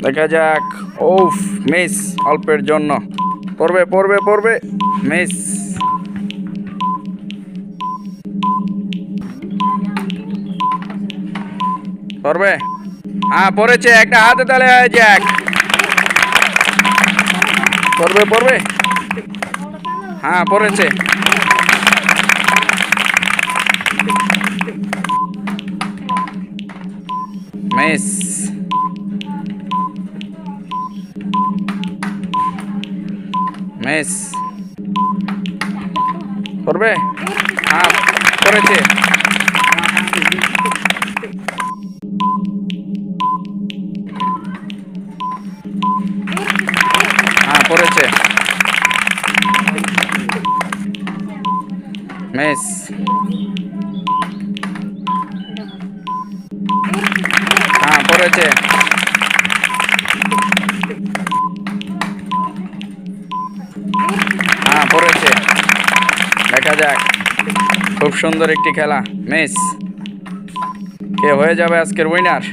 দেখা যাক। ওফ, মিস অল্পের জন্য। পড়বে পড়বে পড়বে, মিস। পড়বে, হ্যাঁ পড়েছে। একটা হাতে তালে হয়ে যাক। পড়বে পড়বে, হ্যাঁ পড়েছে। মিস। মিস। পড়বে, হ্যাঁ পড়েছে। হ্যাঁ পড়েছে। মিস। হ্যাঁ পড়েছে। হ্যাঁ পড়েছে। দেখা যাক। খুব সুন্দর একটি খেলা। মিস। কে হয়ে যাবে আজকের উইনার?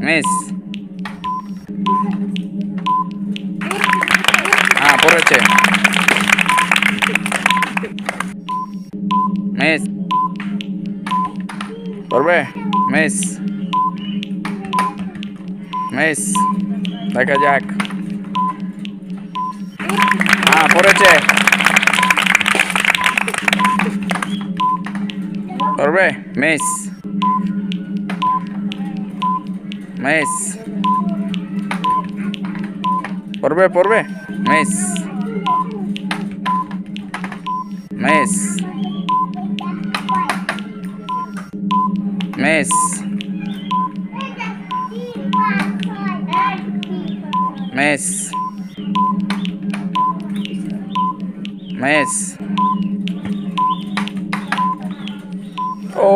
মিস। হ্যাঁ পড়েছে। মিস। পড়বে, মিস। মিস। দেখা যাক। হ্যাঁ পড়েছে। পড়বে, মিস। মিস। পড়বে পড়বে, miss. Miss. Miss. Miss. Miss. ও,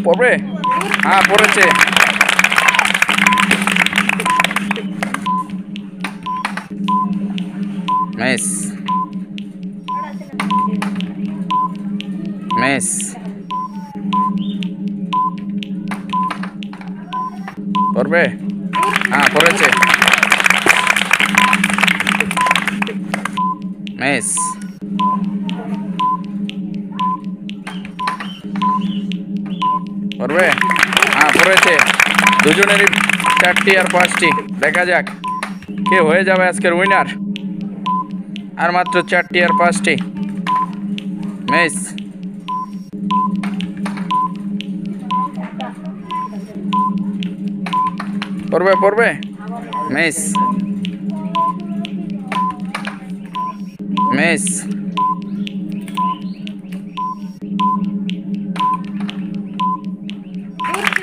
পড়বে, হ্যাঁ পড়েছে। মিস। মিস। পড়বে, হ্যাঁ পড়েছে। মিস। পড়বে, হ্যাঁ পড়েছে। দুজনেরই 4টি আর 5টি। দেখা যাক কে হয়ে যাবে আজকের উইনার। আর মাত্র 4টি আর 5টি। মিস। পড়বে পড়বে, মিস। মিস।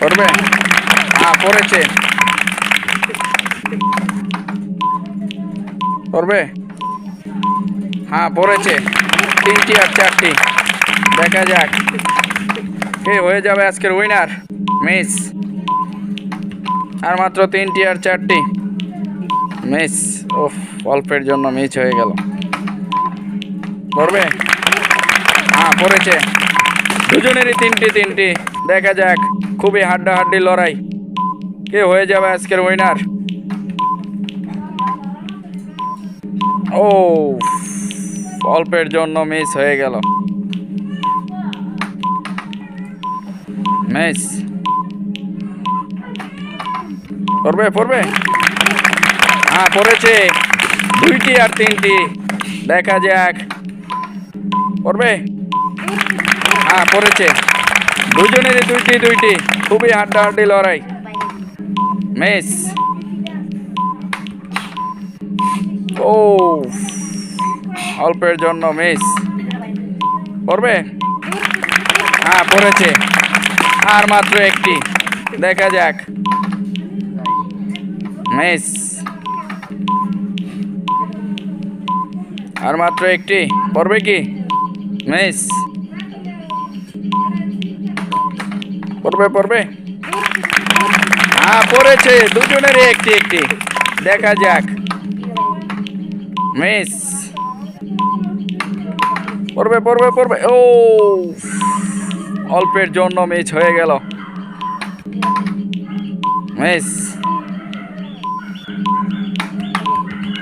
পড়বে, হ্যাঁ পড়েছে। পড়বে, হ্যাঁ পড়েছে। 3টি আর 4টি। দেখা যাক কে হয়ে যাবে আজকের উইনার। মিস। আর মাত্র 3টি আর 4টি। মিস। ওফ, অল্পের জন্য মিস হয়ে গেল। পড়বে, হ্যাঁ পড়েছে। দুজনেরই 3টি। দেখা যাক, খুবই হাড্ডাহাড্ডি লড়াই। কে হয়ে যাবে আজকের উইনার? ও, অল্পের জন্য মিস হয়ে গেল। মিস। পড়বে পড়বে, হ্যাঁ পড়েছে। 2টি আর 3টি। দেখা যাক। পড়বে, হ্যাঁ পড়েছে। দুজনেরই 2টি। খুবই হাড্ডাহাড্ডি লড়াই। মিস। ও, অল্পের জন্য মিস। পড়বে, হ্যাঁ পড়েছে। আর মাত্র 1টি। দেখা যাক। মিস। আর মাত্র 1টি। পড়বে কি? মিস। পড়বে পড়বে, হ্যাঁ পড়েছে। দুজনেরই 1টি। দেখা যাক। মিস। পড়বে, ও, অল্পের জন্য মিস হয়ে গেল। মিস।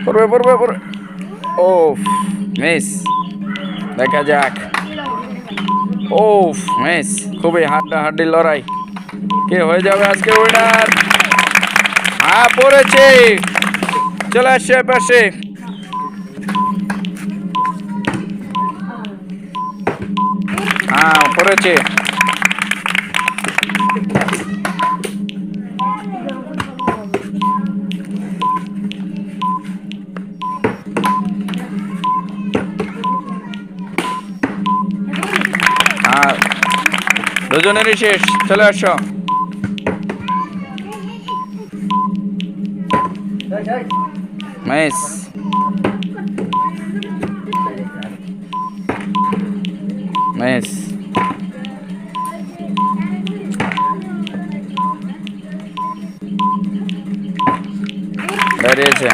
পড়বে পড়বে পড়বে। ও মিস। দেখা যাক। ও মিস। খুবই হাড্ডাহাড্ডি লড়াই। কে হয়ে যাবে আজকে উইনার? হ্যাঁ পড়েছে। চলে আসছে পাশে। হ্যাঁ পড়েছে। হ্যাঁ দুজনেরই শেষ। চলে আসো। মিস। মিস। দাঁড়িয়েছে।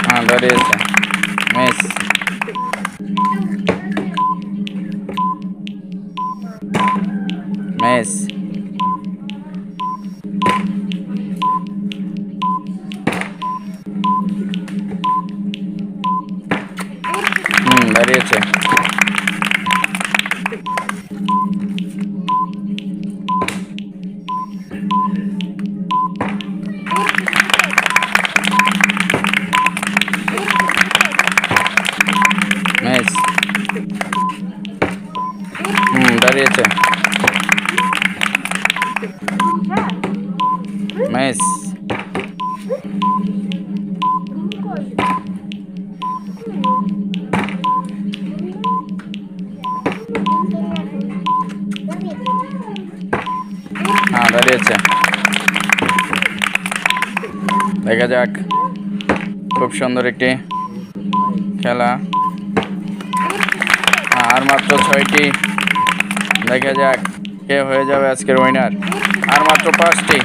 হ্যাঁ দাঁড়িয়েছে। মিস। মিস। দাঁড়িয়েছে। মিস। দাঁড়িয়েছে। মিস। হ্যাঁ দাঁড়িয়েছে। দেখা যাক। খুব সুন্দর একটি খেলা। আর মাত্র 6টি। দেখা যাক কে হয়ে যাবে আজকের উইনার। আর মাত্র 5টি।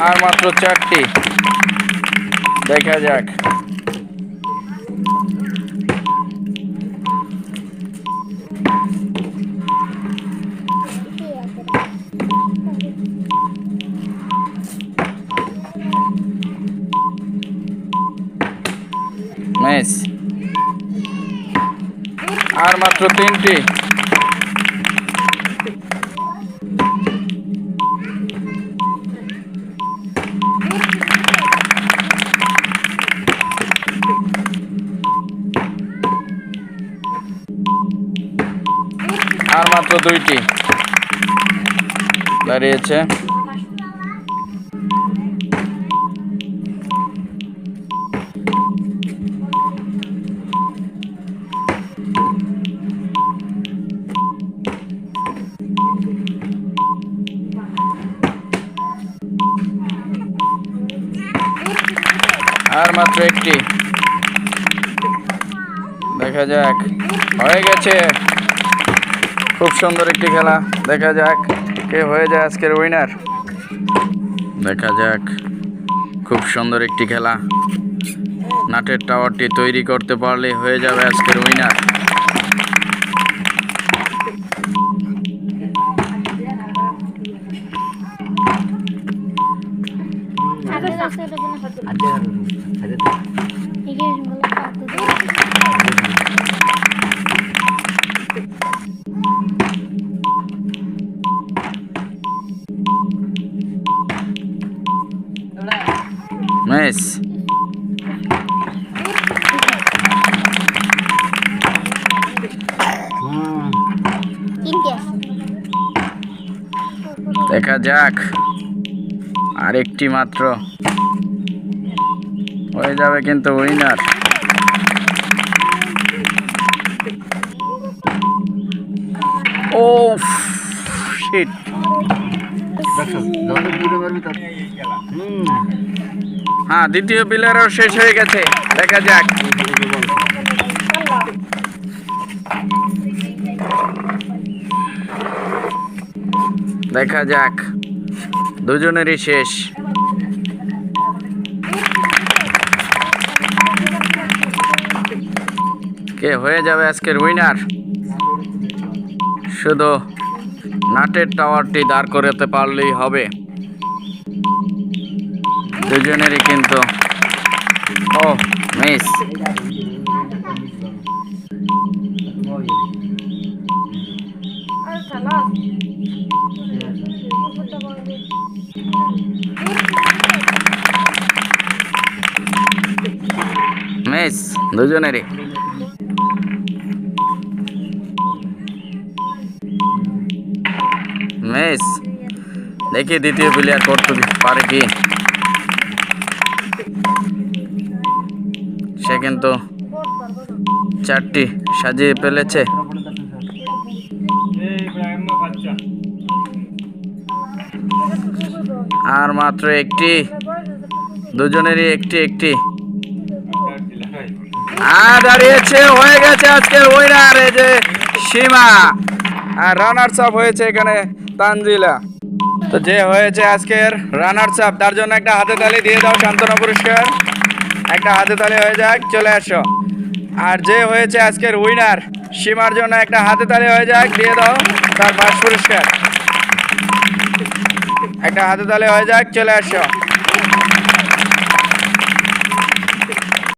আর মাত্র 4টি। দেখা যাক। মিস। আর মাত্র 3টি। আর মাত্র 2টি। দাঁড়িয়েছে। আর মাত্র 1টি। দেখা যাক। হয়ে গেছে। খুব সুন্দর একটি খেলা। দেখা যাক কে হয়ে যায় আজকের উইনার। দেখা যাক। খুব সুন্দর একটি খেলা। নাটের টাওয়ারটি তৈরি করতে পারলে হয়ে যাবে আজকের উইনার। মিস। দেখা যাক। আরেকটি মাত্র হয়ে যাবে কিন্তু উইনার। ও শিট। হ্যাঁ দ্বিতীয় প্লেয়ারও শেষ হয়ে গেছে। দেখা যাক। দেখা যাক। দুজনেরই শেষ। কে হয়ে যাবে আজকের উইনার? শুধু নাটের টাওয়ারটি দাঁড় করাতে পারলেই হবে। দুজনেরই কিন্তু ও মিস। মিস দুজনেরই। মিস। দেখি দ্বিতীয় প্লেয়ার করতে পারে কি। সে কিন্তু 4টি সাজিয়ে ফেলেছে। আর মাত্র একটি, দুজনেরই একটি একটি। দাঁড়িয়েছে, হয়ে গেছে আজকের উইনার এই যে সীমা। আর রানার্স আপ হয়েছে এখানে তানজিলা। তো যে হয়েছে আজকের রানার্স আপ তার জন্য একটা হাতে তালি দিয়ে দাও, সান্ত্বনা পুরস্কার। একটা হাতে তালি হয়ে যাক, চলে আসো। আর যে হয়েছে আজকের উইনার সীমার জন্য একটা হাতে তালি হয়ে যাক, দিয়ে দাও তার ফার্স্ট পুরস্কার। একটা হাতে তালি হয়ে যাক, চলে আসো।